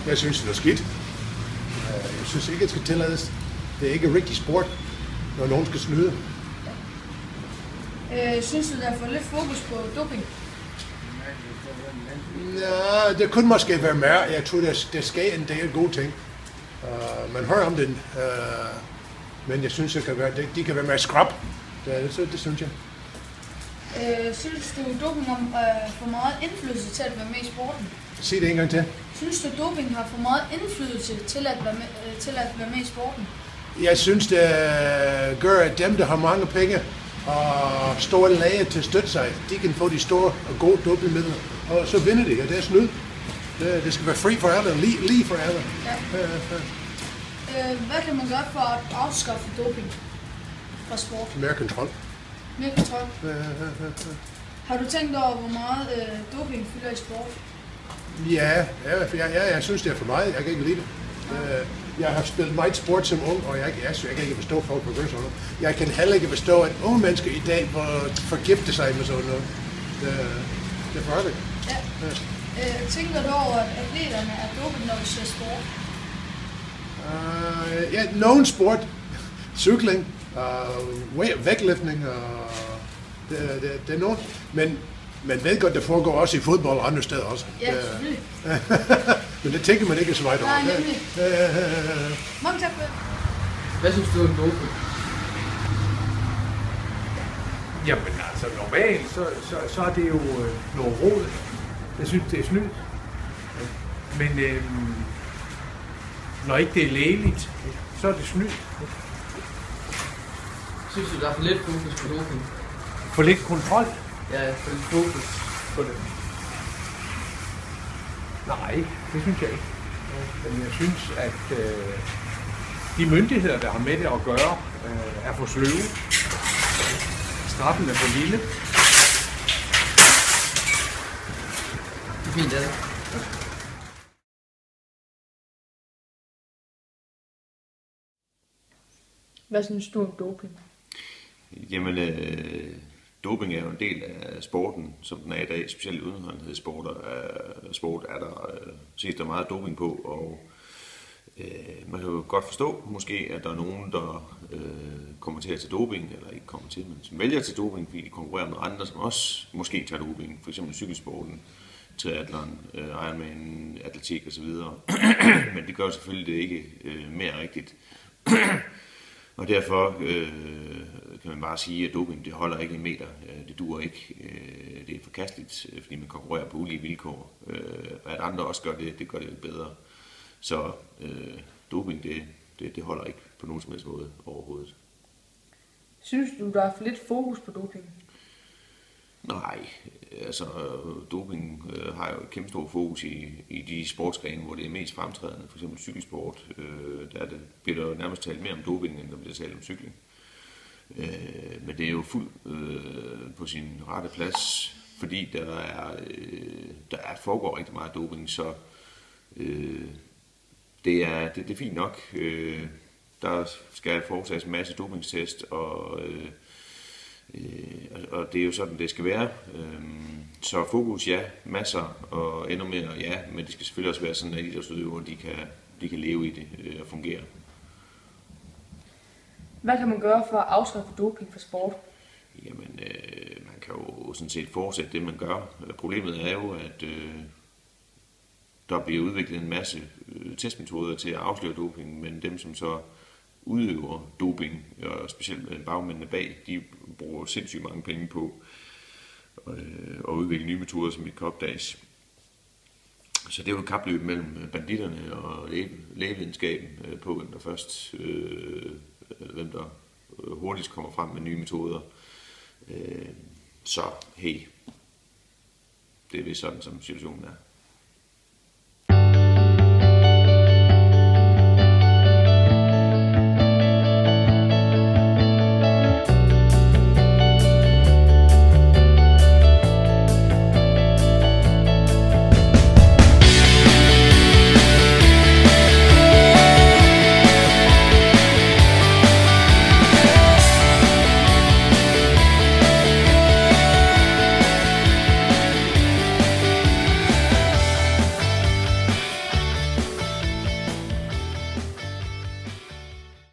Jeg synes, det er skidt. Jeg synes ikke, det skal tillades. Det er ikke rigtig sport, når nogen skal snyde. Synes du, der er for lidt fokus på doping? Ja, det kunne måske være mere. Jeg tror, der sker en del gode ting. Man hører om den, men jeg synes, de kan være mere skrab. Det synes jeg. Synes du, doping har for meget indflydelse til at være med i sporten? Sig det en gang til. Synes du, doping har for meget indflydelse til at være med i sporten? Jeg synes, det gør, at dem, der har mange penge og store lage til at støtte sig, de kan få de store og gode dopingmidler, og så vinder de, og det er snyd. Det skal være fri for alle, lige for alle. Ja. Hvad kan man gøre for at afskaffe doping fra sport? Mere kontrol. Mere kontrol? Har du tænkt over, hvor meget doping fylder i sport? Ja, jeg synes, det er for meget. Jeg kan ikke lide det. Jeg har spillet meget sport som ung, og jeg kan ikke forstå folk på gøre sådan noget. Jeg kan heller ikke forstå, at unge mennesker i dag forgifte sig med sådan noget. Det er farligt. Ja. Tænker du over, at atleterne er dopet, når de ser sport? Ja, nogen sport, cykling, vægtløftning, det er noget. Men man ved godt, det foregår også i fodbold og andre steder også. Ja, selvfølgelig. Men det tænker man ikke så meget over. Nej, nemlig. Mange tak for det. Hvad synes du om doping? Jamen altså, normalt, så er det jo noget råd. Jeg synes, det er snyd. Men når ikke det er lægeligt, så er det snyd. Synes du, der er for lidt fokus på doping? For lidt kontrol? Ja, for lidt fokus på det. Nej, det synes jeg ikke. Men jeg synes, at de myndigheder, der har med det at gøre, er for sløve. Straffen er for lille. Det er fint, det. Hvad synes du om doping? Jamen, doping er jo en del af sporten, som den er i dag, specielt udholdenhedssport er der set der meget doping på, og man kan jo godt forstå måske, at der er nogen, der kommer til at tage doping, eller ikke kommer til, men som vælger til doping, fordi de konkurrerer med andre, som også måske tager doping, f.eks. cykelsporten, triathlon, Ironman, atletik osv. Men det gør selvfølgelig det ikke mere rigtigt. Og derfor kan man bare sige, at doping det holder ikke en meter. Det duer ikke. Det er forkasteligt, fordi man konkurrerer på ulige vilkår. Og at andre også gør det, det gør det lidt bedre. Så doping det holder ikke på nogen som helst måde overhovedet. Synes du, der er for lidt fokus på doping? Nej, altså doping har jo et kæmpe stort fokus i de sportsgrene, hvor det er mest fremtrædende. For eksempel cykelsport, bliver der nærmest talt mere om doping, end der bliver talt om cykling. Men det er jo fuldt på sin rette plads, fordi der foregår rigtig meget doping, så det er fint nok. Der skal foretages en masse dopingstest, og det er jo sådan, det skal være. Så fokus, ja, masser, og endnu mere, ja, men det skal selvfølgelig også være sådan, at idrætsudøvere, de kan leve i det og fungere. Hvad kan man gøre for at afskaffe doping for sport? Jamen, man kan jo sådan set fortsætte det, man gør. Problemet er jo, at der bliver udviklet en masse testmetoder til at afsløre doping, men dem, som så udøver doping, og specielt bagmændene bag, de bruger sindssygt mange penge på at udvikle nye metoder, som vi kan opdages. Så det er jo et kapløb mellem banditterne og lægevidenskaben på, hvem der hurtigst kommer frem med nye metoder. Så hey, det er vist sådan, som situationen er.